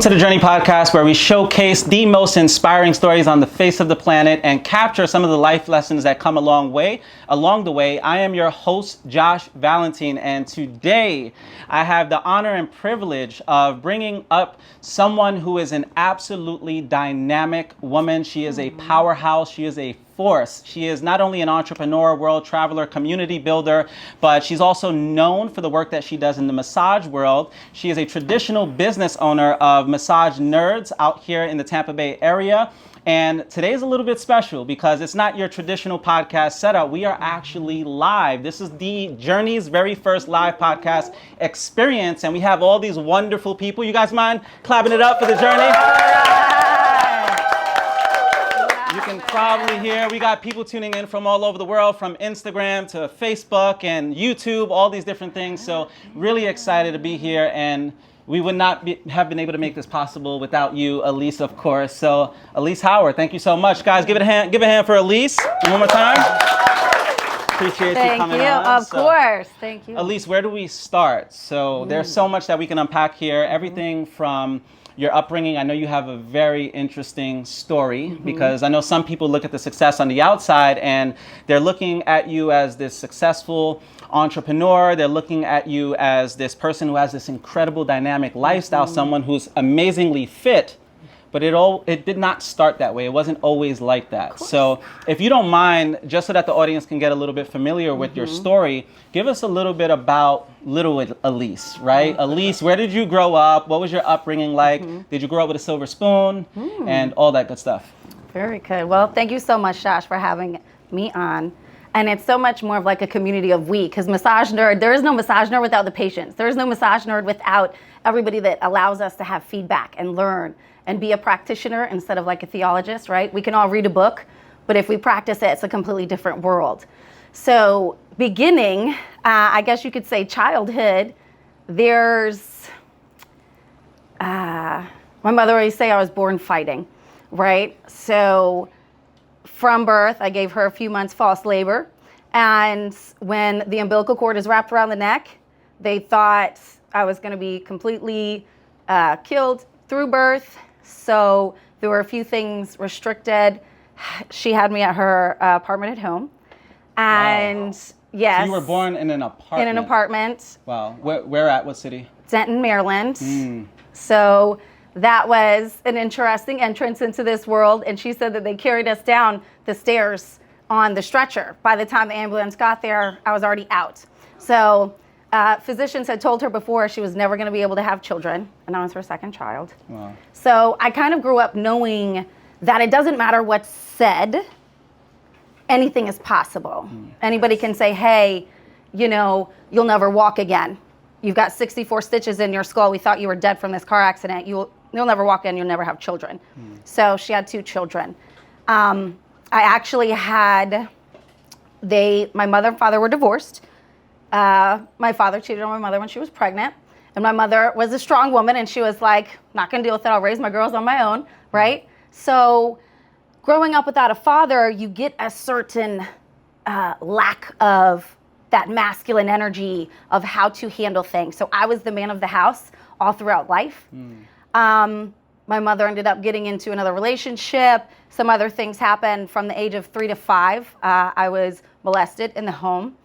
to the Journey Podcast, where we showcase the most inspiring stories on the face of the planet and capture some of the life lessons that come along the way. I am your host, Josh Valentin, and today I have the honor and privilege of bringing up someone who is an absolutely dynamic woman. She is a powerhouse. She is a force. She is not only an entrepreneur, world traveler, community builder, but she's also known for the work that she does in the massage world. She is a traditional business owner of Massage Nerds out here in the Tampa Bay area. And today is a little bit special because it's not your traditional podcast setup. We are actually live. This is the Journey's very first live podcast experience. And we have all these wonderful people. You guys mind clapping it up for the Journey? You can probably hear we got people tuning in from all over the world, from Instagram to Facebook and YouTube, all these different things. So really excited to be here, and we would not have been able to make this possible without you, Elyse, of course. So Elyse Howard, thank you so much, guys. Give a hand for Elyse one more time. Appreciate you coming on. Of course. Thank you. Elyse, where do we start? So there's so much that we can unpack here. Everything from your upbringing. I know you have a very interesting story because I know some people look at the success on the outside and they're looking at you as this successful entrepreneur. They're looking at you as this person who has this incredible dynamic lifestyle, someone who's amazingly fit. But it did not start that way. It wasn't always like that. So if you don't mind, just so that the audience can get a little bit familiar with your story, give us a little bit about little Elyse, right? Elyse, where did you grow up? What was your upbringing like? Did you grow up with a silver spoon? And all that good stuff. Very good. Well, thank you so much, Josh, for having me on. And it's so much more of like a community of we, because Massage Nerd, there is no Massage Nerd without the patients. There is no Massage Nerd without everybody that allows us to have feedback and learn and be a practitioner instead of like a theologist, right? We can all read a book, but if we practice it, it's a completely different world. So beginning, I guess you could say childhood, there's, my mother always say I was born fighting, right? So from birth, I gave her a few months false labor. And when the umbilical cord is wrapped around the neck, they thought I was gonna be completely killed through birth. So there were a few things restricted. She had me at her apartment at home. And yes. So you were born in an apartment? In an apartment. Wow. Where at? What city? Denton, Maryland. So that was an interesting entrance into this world. And she said that they carried us down the stairs on the stretcher. By the time the ambulance got there, I was already out. So physicians had told her before she was never going to be able to have children, and I was her second child. Wow. So I kind of grew up knowing that it doesn't matter what's said, anything is possible. Anybody can say, hey, you know, you'll never walk again. You've got 64 stitches in your skull. We thought you were dead from this car accident. You'll never walk again. You'll never have children. So she had 2 children. I actually had, my mother and father were divorced. My father cheated on my mother when she was pregnant, and my mother was a strong woman, and she was like, not gonna deal with it, I'll raise my girls on my own, right? So growing up without a father, you get a certain lack of that masculine energy of how to handle things. So I was the man of the house all throughout life. My mother ended up getting into another relationship. Some other things happened. From the age of 3 to 5, I was molested in the home.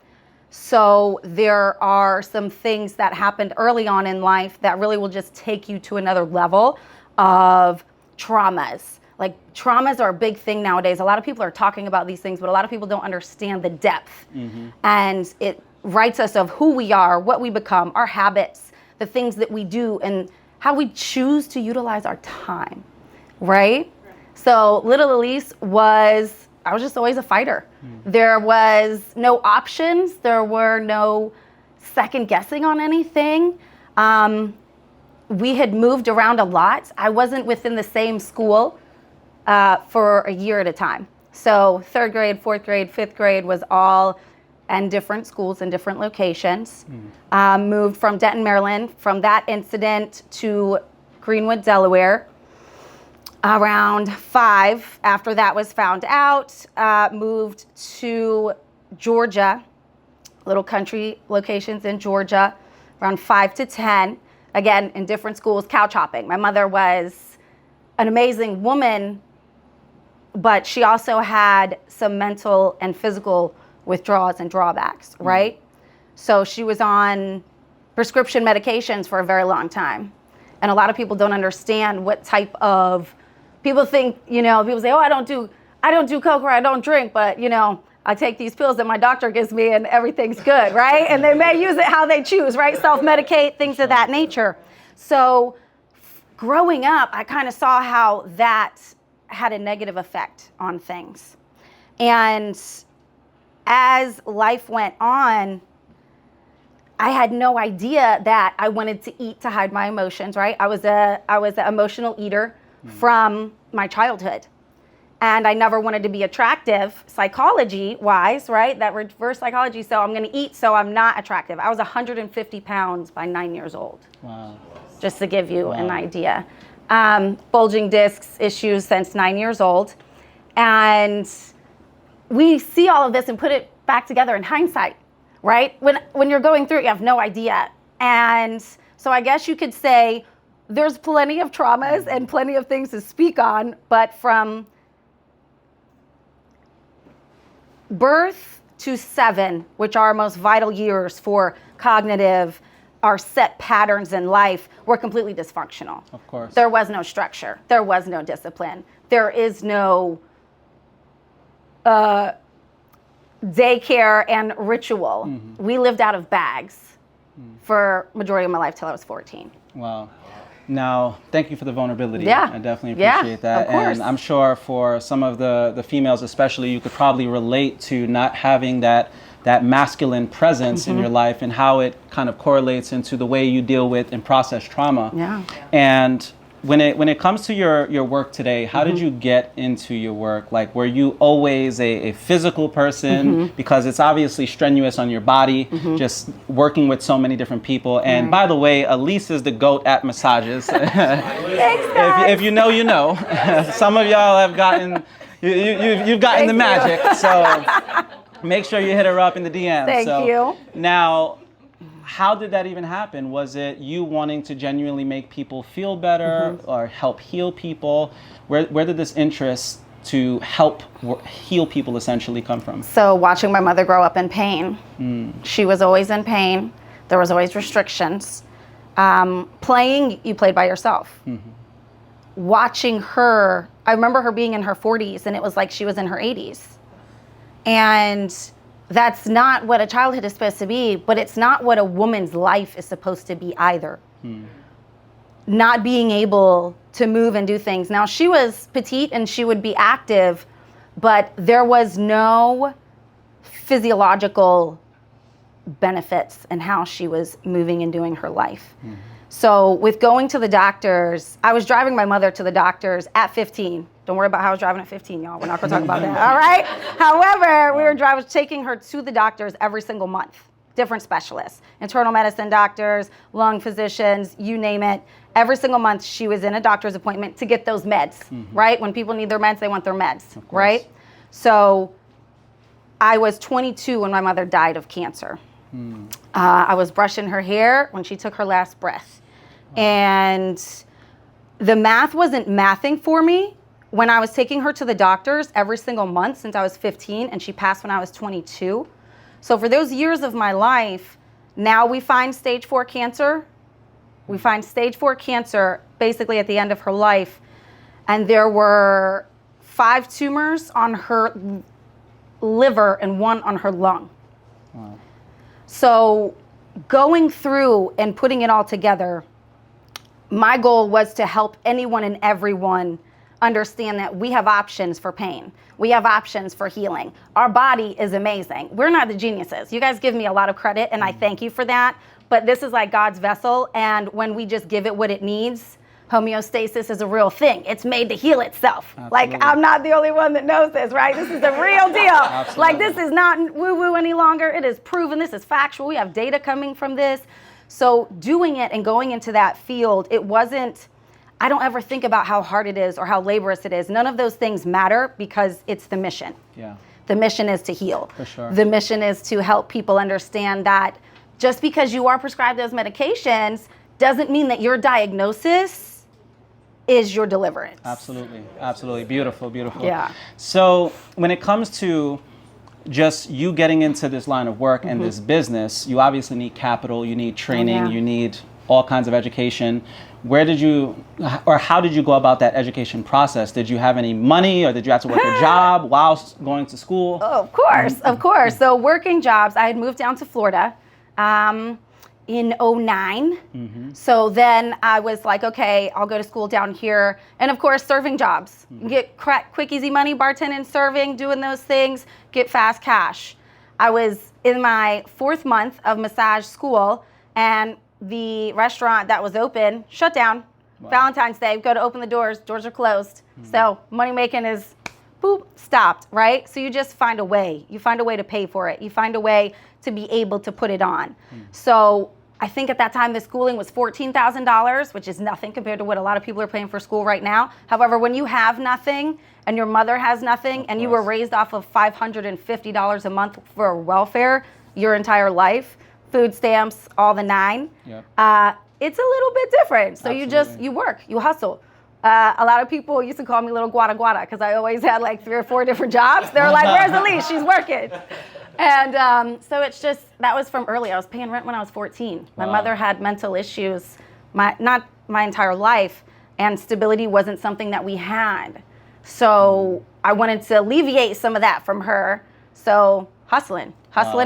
So there are some things that happened early on in life that really will just take you to another level of traumas. Like traumas are a big thing nowadays. A lot of people are talking about these things, but a lot of people don't understand the depth. And it writes us of who we are, what we become, our habits, the things that we do, and how we choose to utilize our time, right? So little Elyse I was just always a fighter. There was no options. There were no second guessing on anything. We had moved around a lot. I wasn't within the same school for a year at a time. So 3rd grade, 4th grade, 5th grade was all in different schools in different locations. Moved from Denton, Maryland, from that incident to Greenwood, Delaware. Around 5, after that was found out, moved to Georgia, little country locations in Georgia, around 5 to 10. again, in different schools, couch hopping. My mother was an amazing woman, but she also had some mental and physical withdrawals and drawbacks, right? So she was on prescription medications for a very long time. And a lot of people don't understand what type of, people think, people say, oh, I don't do coke or I don't drink, but I take these pills that my doctor gives me and everything's good, right? And they may use it how they choose, right? Self-medicate, things of that nature. So growing up, I kind of saw how that had a negative effect on things. And as life went on, I had no idea that I wanted to eat to hide my emotions, right? I was an emotional eater from my childhood. And I never wanted to be attractive psychology-wise, right? That reverse psychology, so I'm gonna eat so I'm not attractive. I was 150 pounds by 9 years old. Wow. Just to give you an idea. Bulging discs issues since 9 years old. And we see all of this and put it back together in hindsight, right? When you're going through it, you have no idea. And so I guess you could say there's plenty of traumas and plenty of things to speak on, but from birth to 7, which are our most vital years for cognitive, our set patterns in life, were completely dysfunctional. Of course. There was no structure. There was no discipline. There is no daycare and ritual. We lived out of bags for majority of my life till I was 14. Wow. Now, thank you for the vulnerability. Yeah. I definitely appreciate that. Of course. And I'm sure for some of the females especially, you could probably relate to not having that masculine presence in your life and how it kind of correlates into the way you deal with and process trauma. Yeah. And when it comes to your work today, how did you get into your work? Like, were you always a physical person? Because it's obviously strenuous on your body, just working with so many different people. And by the way, Elyse is the GOAT at massages. if you know, you know. Some of y'all have gotten, you've gotten the magic. So make sure you hit her up in the DMs. Thank you. Now, how did that even happen? Was it you wanting to genuinely make people feel better or help heal people? Where did this interest to help heal people essentially come from? So watching my mother grow up in pain. She was always in pain. There was always restrictions. Playing, you played by yourself. Watching her, I remember her being in her 40s and it was like she was in her 80s. And that's not what a childhood is supposed to be, but it's not what a woman's life is supposed to be either. Not being able to move and do things. Now, she was petite and she would be active, but there was no physiological benefits in how she was moving and doing her life. So with going to the doctors, I was driving my mother to the doctors at 15. Don't worry about how I was driving at 15, y'all. We're not gonna talk about that, all right? However, we were taking her to the doctors every single month, different specialists, internal medicine doctors, lung physicians, you name it. Every single month, she was in a doctor's appointment to get those meds, right? When people need their meds, they want their meds, right? So I was 22 when my mother died of cancer. I was brushing her hair when she took her last breath. And the math wasn't mathing for me when I was taking her to the doctors every single month since I was 15, and she passed when I was 22. So for those years of my life, now we find stage 4 cancer. We find stage 4 cancer basically at the end of her life. And there were 5 tumors on her liver and 1 on her lung. Wow. So going through and putting it all together, my goal was to help anyone and everyone understand that we have options for pain. We have options for healing. Our body is amazing. We're not the geniuses. You guys give me a lot of credit, and I thank you for that. But this is like God's vessel, and when we just give it what it needs, homeostasis is a real thing. It's made to heal itself. Absolutely. Like, I'm not the only one that knows this, right? This is the real deal. Absolutely. Like, this is not woo-woo any longer. It is proven. This is factual. We have data coming from this. So doing it and going into that field, it wasn't, I don't ever think about how hard it is or how laborious it is. None of those things matter because it's the mission. Yeah. The mission is to heal. For sure. The mission is to help people understand that just because you are prescribed those medications, doesn't mean that your diagnosis is your deliverance. Absolutely. Absolutely. Beautiful. Beautiful. Yeah. So when it comes to just you getting into this line of work and this business, you obviously need capital, you need training, you need all kinds of education. Where did you, or how did you go about that education process? Did you have any money, or did you have to work a job while going to school? Oh, of course, of course. So working jobs, I had moved down to Florida in '09. So then I was like, okay, I'll go to school down here. And of course, serving jobs. Get quick, easy money, bartending, serving, doing those things, get fast cash. I was in my 4th month of massage school, and the restaurant that was open shut down. Wow. Valentine's Day, go to open the doors are closed. So money making is boop, stopped, right? So you just find a way. You find a way to pay for it. You find a way to be able to put it on. So I think at that time the schooling was $14,000, which is nothing compared to what a lot of people are paying for school right now. However, when you have nothing and your mother has nothing and you were raised off of $550 a month for welfare your entire life, food stamps, all the 9, it's a little bit different. So you work, you hustle. A lot of people used to call me little guada guada because I always had like 3 or 4 different jobs. They were like, where's Elyse? She's working. And so it's just, that was from early. I was paying rent when I was 14. My mother had mental issues, not my entire life, and stability wasn't something that we had. So I wanted to alleviate some of that from her. So hustling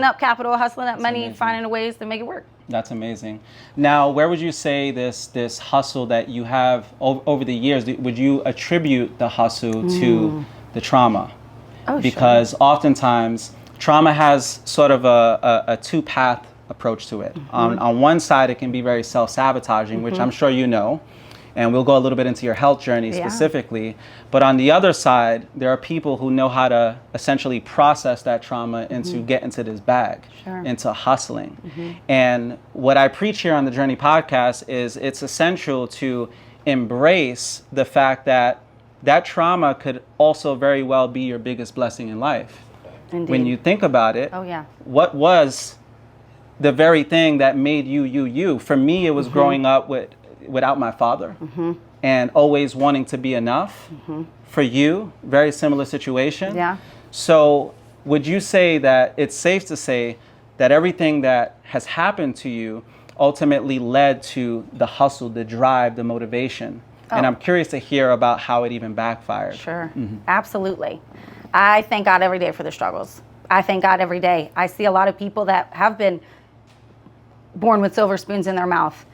up capital, hustling up money, amazing. finding ways to make it work. That's amazing. Now, where would you say this hustle that you have over the years, would you attribute the hustle to the trauma? Because oftentimes trauma has sort of a 2-path approach to it. On one side, it can be very self-sabotaging, which I'm sure you know. And we'll go a little bit into your health journey specifically. But on the other side, there are people who know how to essentially process that trauma and to get into this bag, into hustling. And what I preach here on the Journey podcast is it's essential to embrace the fact that that trauma could also very well be your biggest blessing in life. Indeed. When you think about it, what was the very thing that made you? For me, it was growing up without my father and always wanting to be enough. For you, very similar situation. So would you say that it's safe to say that everything that has happened to you ultimately led to the hustle, the drive, the motivation? And I'm curious to hear about how it even backfired. Sure, absolutely. I thank God every day for the struggles. I thank God every day. I see a lot of people that have been born with silver spoons in their mouth.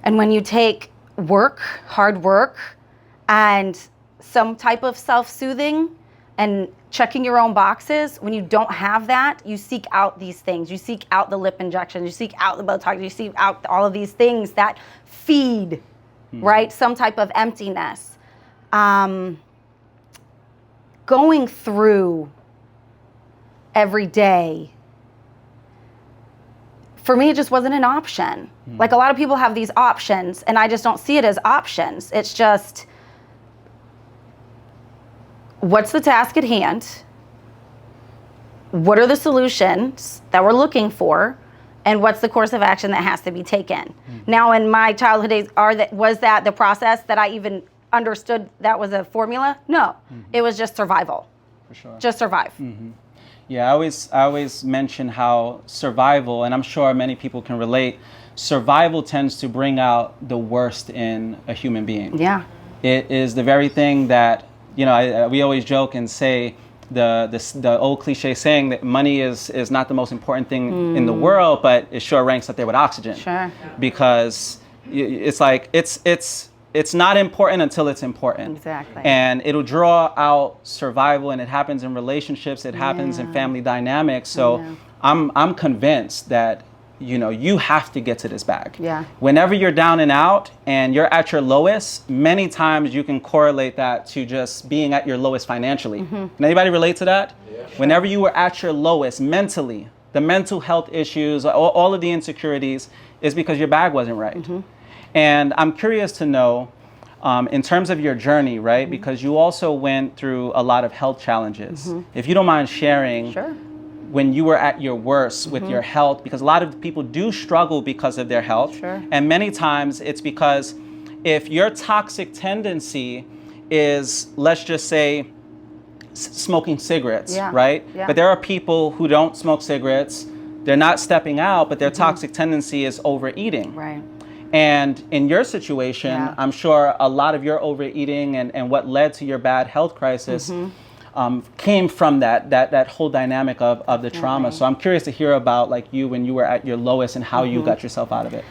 And when you take work, hard work, and some type of self-soothing and checking your own boxes, when you don't have that, you seek out these things. You seek out the lip injections, you seek out the Botox, you seek out all of these things that feed, right, some type of emptiness. Going through every day, for me, it just wasn't an option. Like a lot of people have these options, and I just don't see it as options. It's just, what's the task at hand? What are the solutions that we're looking for? And what's the course of action that has to be taken? Now, in my childhood days, was that the process that I even understood that was a formula? No, it was just survival. For sure. Just survive. Yeah, I always mention how survival, and I'm sure many people can relate, survival tends to bring out the worst in a human being. Yeah. It is the very thing that, we always joke and say the old cliche saying that money is not the most important thing in the world, but it sure ranks up there with oxygen. Sure. Because it's like, it's not important until it's important. Exactly. And it'll draw out survival, and it happens in relationships, it happens in family dynamics. So I'm convinced that, you have to get to this bag. Yeah. Whenever you're down and out and you're at your lowest, many times you can correlate that to just being at your lowest financially. Can anybody relate to that? Yeah. Whenever you were at your lowest mentally, the mental health issues, all of the insecurities, is because your bag wasn't right. And I'm curious to know, in terms of your journey, right? Because you also went through a lot of health challenges. If you don't mind sharing, when you were at your worst with your health, because a lot of people do struggle because of their health. Sure. And many times it's because if your toxic tendency is, let's just say, smoking cigarettes, right? Yeah. But there are people who don't smoke cigarettes, they're not stepping out, but their toxic tendency is overeating. Right. And in your situation, I'm sure a lot of your overeating and what led to your bad health crisis came from that whole dynamic of the trauma. So I'm curious to hear about like you when you were at your lowest and how you got yourself out of it.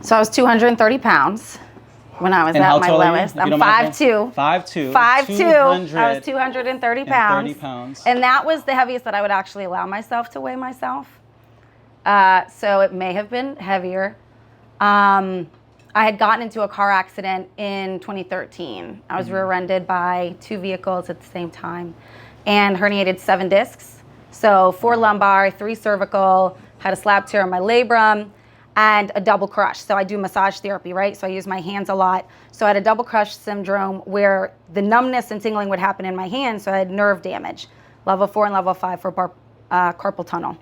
So I was 230 pounds when I was And at how my tall are you, lowest. if you I'm don't mind 5'2". 5'2". 5'2". I was 230 pounds. 30 pounds. And that was the heaviest that I would actually allow myself to weigh myself. So it may have been heavier. I had gotten into a car accident in 2013. I was rear-ended by 2 vehicles at the same time and herniated 7 discs. So 4 lumbar, 3 cervical, had a slab tear on my labrum, and a double crush. So I do massage therapy, right? So I use my hands a lot. So I had a double crush syndrome where the numbness and tingling would happen in my hands. So I had nerve damage, level 4 and level 5 for carpal tunnel.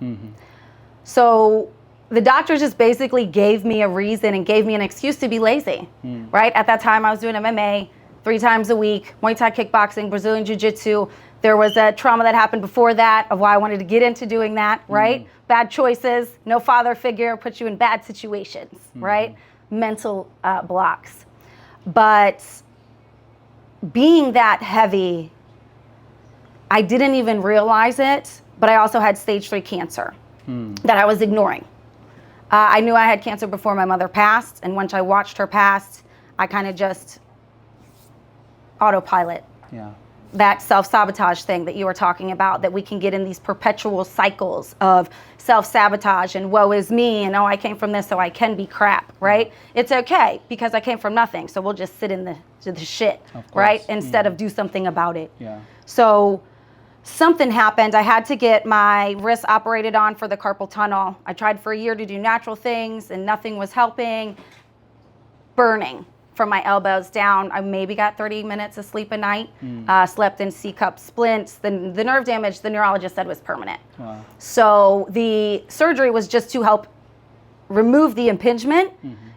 So the doctors just basically gave me a reason and gave me an excuse to be lazy, right? At that time, I was doing MMA 3 times a week, Muay Thai kickboxing, Brazilian Jiu-Jitsu. There was a trauma that happened before that of why I wanted to get into doing that, right? Bad choices, no father figure, put you in bad situations, right? Mental blocks. But being that heavy, I didn't even realize it, but I also had stage 3 cancer that I was ignoring. I knew I had cancer before my mother passed, and once I watched her pass, I kind of just autopilot. Yeah. That self-sabotage thing that you were talking about, that we can get in these perpetual cycles of self-sabotage and woe is me and oh, I came from this so I can be crap, right? It's okay because I came from nothing, so we'll just sit in the shit, right? Instead of do something about it. Yeah. So something happened. I had to get my wrist operated on for the carpal tunnel. I tried for a year to do natural things and nothing was helping. Burning from my elbows down. I maybe got 30 minutes of sleep a night. Slept in C-cup splints. The nerve damage, the neurologist said was permanent. Wow. So the surgery was just to help remove the impingement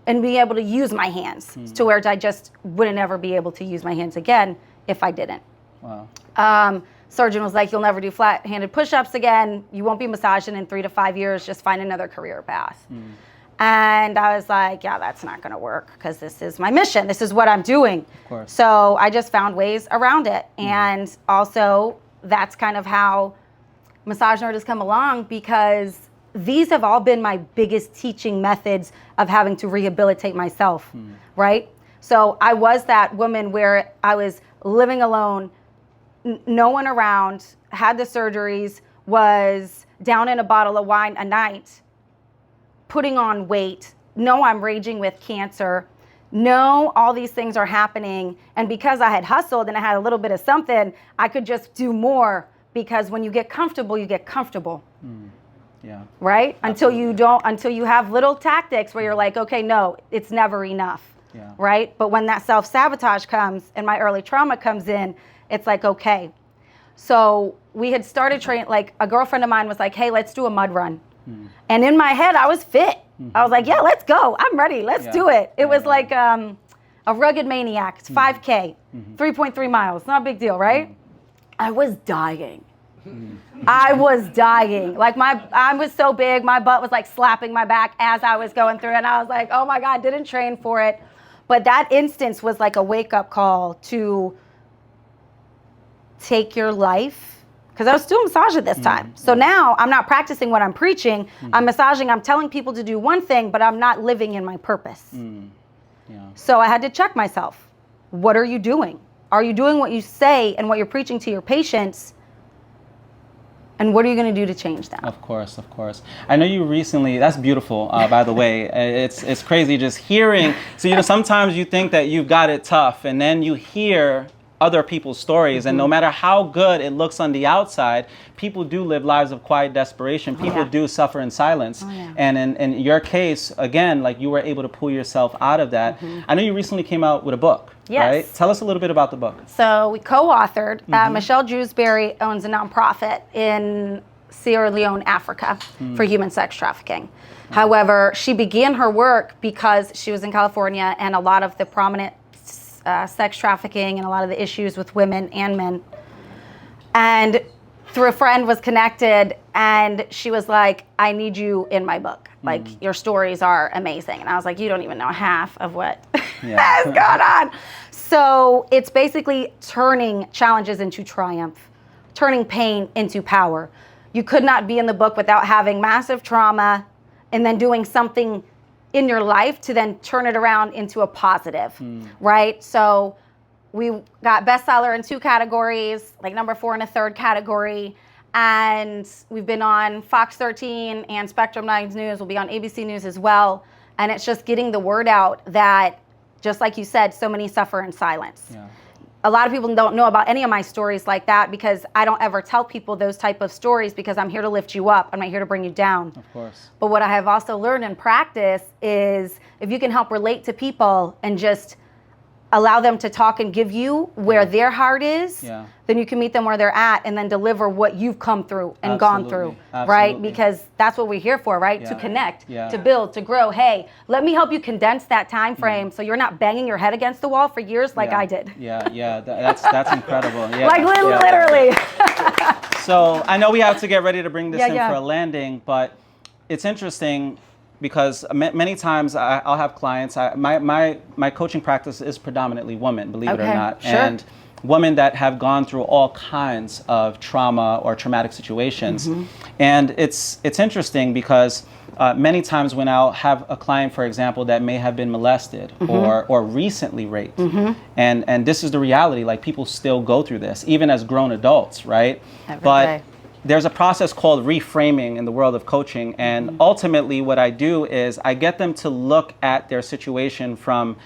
and be able to use my hands to where I just wouldn't ever be able to use my hands again if I didn't. Wow. Surgeon was like, you'll never do flat-handed push-ups again. You won't be massaging in 3 to 5 years. Just find another career path. And I was like, yeah, that's not going to work because this is my mission. This is what I'm doing. Of course. So I just found ways around it. And also, that's kind of how Massage Nerd has come along, because these have all been my biggest teaching methods of having to rehabilitate myself, right? So I was that woman where I was living alone, no one around, had the surgeries, was down in a bottle of wine a night, putting on weight, know I'm raging with cancer, know all these things are happening. And because I had hustled and I had a little bit of something, I could just do more, because when you get comfortable, you get comfortable. Yeah. Right? Until you have little tactics where you're like, okay, no, it's never enough. Yeah. Right? But when that self-sabotage comes and my early trauma comes in, it's like, okay. So we had started training, like a girlfriend of mine was like, hey, let's do a mud run. And in my head, I was fit. I was like, yeah, let's go. I'm ready. Let's do it. It was like a rugged maniac. It's 5K, 3.3 miles. Not a big deal, right? I was dying. I was dying. Like I was so big, my butt was like slapping my back as I was going through. And I was like, oh my God, didn't train for it. But that instance was like a wake-up call to take your life, because I was still massaging this time. So now I'm not practicing what I'm preaching. I'm massaging, I'm telling people to do one thing, but I'm not living in my purpose. Yeah. So I had to check myself. What are you doing? Are you doing what you say and what you're preaching to your patients? And what are you going to do to change that? Of course, of course. I know you recently, that's beautiful, by the way. It's crazy just hearing. So, sometimes you think that you've got it tough, and then you hear other people's stories, and no matter how good it looks on the outside, people do live lives of quiet desperation. People do suffer in silence. And in your case, again, like you were able to pull yourself out of that. I know you recently came out with a book, right? Tell us a little bit about the book. So we co-authored. Michelle Drewsbury owns a nonprofit in Sierra Leone, Africa, for human sex trafficking. However, she began her work because she was in California, and a lot of the prominent sex trafficking and a lot of the issues with women and men. And through a friend was connected, and she was like, I need you in my book. Like, your stories are amazing. And I was like, you don't even know half of what has gone on. So it's basically turning challenges into triumph, turning pain into power. You could not be in the book without having massive trauma and then doing something in your life to then turn it around into a positive, right? So we got bestseller in 2 categories, like number 4 in a 3rd category. And we've been on Fox 13 and Spectrum 9 News. We'll be on ABC News as well. And it's just getting the word out that, just like you said, so many suffer in silence. Yeah. A lot of people don't know about any of my stories like that because I don't ever tell people those type of stories because I'm here to lift you up. I'm not here to bring you down. Of course. But what I have also learned in practice is if you can help relate to people and just allow them to talk and give you where their heart is, then you can meet them where they're at and then deliver what you've come through and gone through, right? Because that's what we're here for, right? To connect, to build, to grow. Hey, let me help you condense that time frame so you're not banging your head against the wall for years like I did. That's incredible. Like literally. So I know we have to get ready to bring this in for a landing, but it's interesting because many times I'll have clients, my coaching practice is predominantly women, believe it or not. Sure. And women that have gone through all kinds of trauma or traumatic situations. And it's interesting because many times when I'll have a client, for example, that may have been molested or recently raped, and this is the reality, like people still go through this, even as grown adults, right? Every but day. There's a process called reframing in the world of coaching, and ultimately what I do is I get them to look at their situation from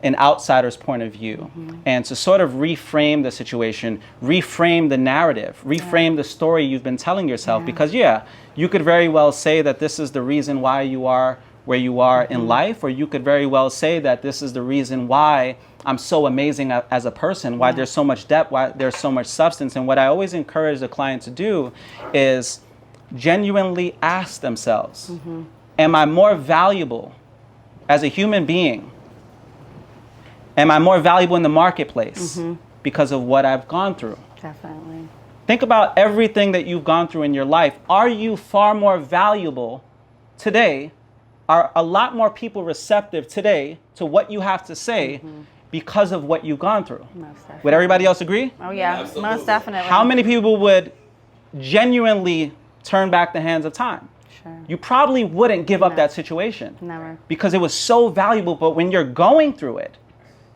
an outsider's point of view and to sort of reframe the situation, reframe the narrative, reframe the story you've been telling yourself, because you could very well say that this is the reason why you are where you are in life, or you could very well say that this is the reason why I'm so amazing as a person, why there's so much depth, why there's so much substance. And what I always encourage the client to do is genuinely ask themselves, am I more valuable as a human being? Am I more valuable in the marketplace because of what I've gone through? Definitely. Think about everything that you've gone through in your life. Are you far more valuable today? Are a lot more people receptive today to what you have to say because of what you've gone through? Most definitely. Would everybody else agree? Oh yeah, most definitely. How many people would genuinely turn back the hands of time? Sure. You probably wouldn't give up that situation. Never. Because it was so valuable, but when you're going through it,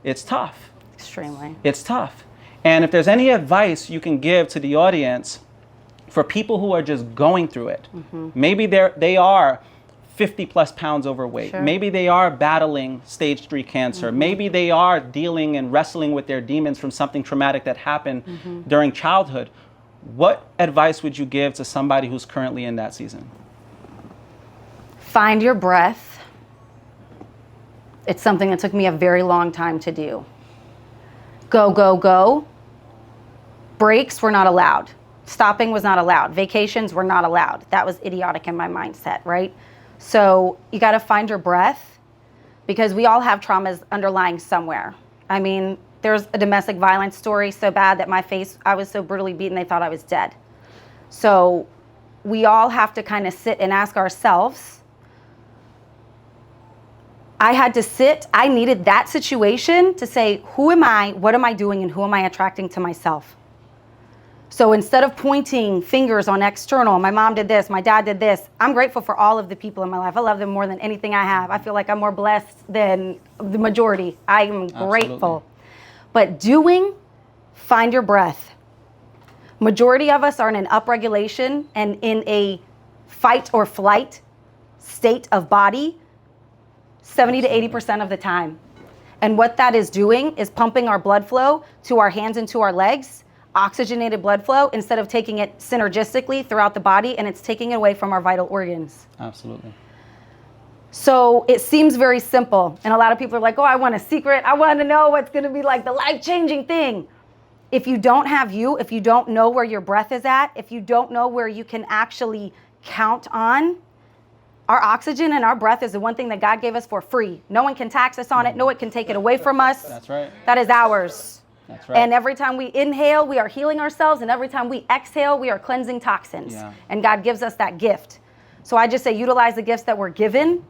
it's tough. Extremely. It's tough. And if there's any advice you can give to the audience for people who are just going through it, maybe they are 50 plus pounds overweight. Sure. Maybe they are battling stage 3 cancer. Maybe they are dealing and wrestling with their demons from something traumatic that happened during childhood. What advice would you give to somebody who's currently in that season? Find your breath. It's something that took me a very long time to do. Go, go, go. Breaks were not allowed. Stopping was not allowed. Vacations were not allowed. That was idiotic in my mindset, right? So you got to find your breath, because we all have traumas underlying somewhere. I mean, there's a domestic violence story so bad that I was so brutally beaten they thought I was dead. So we all have to kind of sit and ask ourselves, I needed that situation to say, who am I, what am I doing, and who am I attracting to myself? So instead of pointing fingers on external, my mom did this, my dad did this, I'm grateful for all of the people in my life. I love them more than anything I have. I feel like I'm more blessed than the majority. I am grateful. But find your breath. Majority of us are in an upregulation and in a fight or flight state of body 70 to 80% of the time. And what that is doing is pumping our blood flow to our hands and to our legs, oxygenated blood flow, instead of taking it synergistically throughout the body, and it's taking it away from our vital organs. Absolutely. So it seems very simple. And a lot of people are like, oh, I want a secret. I want to know what's going to be like the life-changing thing. if you don't have you, if you don't know where your breath is at, if you don't know where you can actually count on, our oxygen and our breath is the one thing that God gave us for free. No one can tax us on it. No one can take it away from us. That's right. That is ours. That's right. And every time we inhale, we are healing ourselves. And every time we exhale, we are cleansing toxins. Yeah. And God gives us that gift. So I just say utilize the gifts that we're given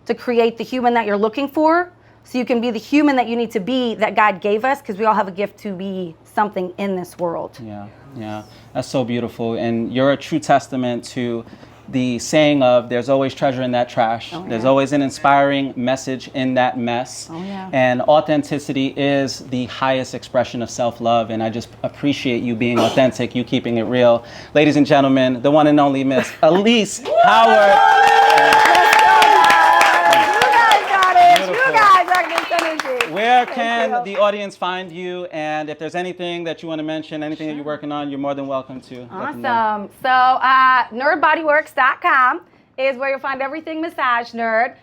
to create the human that you're looking for, so you can be the human that you need to be that God gave us, because we all have a gift to be something in this world. Yeah, yeah. That's so beautiful. And you're a true testament to the saying of there's always treasure in that trash. Oh, yeah. There's always an inspiring message in that mess. Oh, yeah. And authenticity is the highest expression of self-love. And I just appreciate you being authentic, you keeping it real. Ladies and gentlemen, the one and only Miss Elyse Howard. Where can the audience find you? And if there's anything that you want to mention, anything that you're working on, you're more than welcome to. Awesome. So nerdbodyworks.com is where you'll find everything Massage Nerd.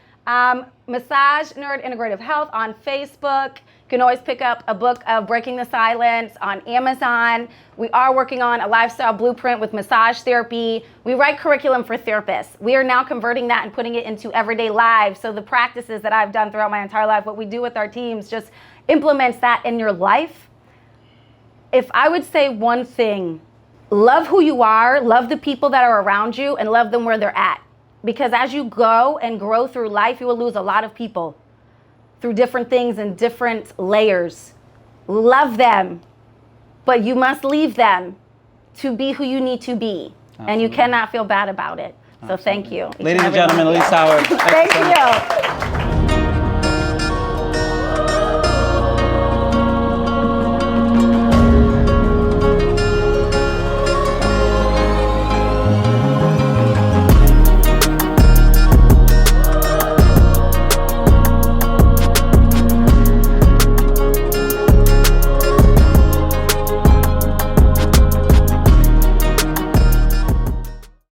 Massage Nerd Integrative Health on Facebook. You can always pick up a book of Breaking the Silence on Amazon. We are working on a lifestyle blueprint with massage therapy. We write curriculum for therapists. We are now converting that and putting it into everyday lives. So the practices that I've done throughout my entire life, what we do with our teams, just implements that in your life. If I would say one thing, love who you are, love the people that are around you, and love them where they're at. Because as you go and grow through life, you will lose a lot of people through different things and different layers. Love them, but you must leave them to be who you need to be. Absolutely. And you cannot feel bad about it. So thank you. Ladies and gentlemen, Elyse Howard. Thank you.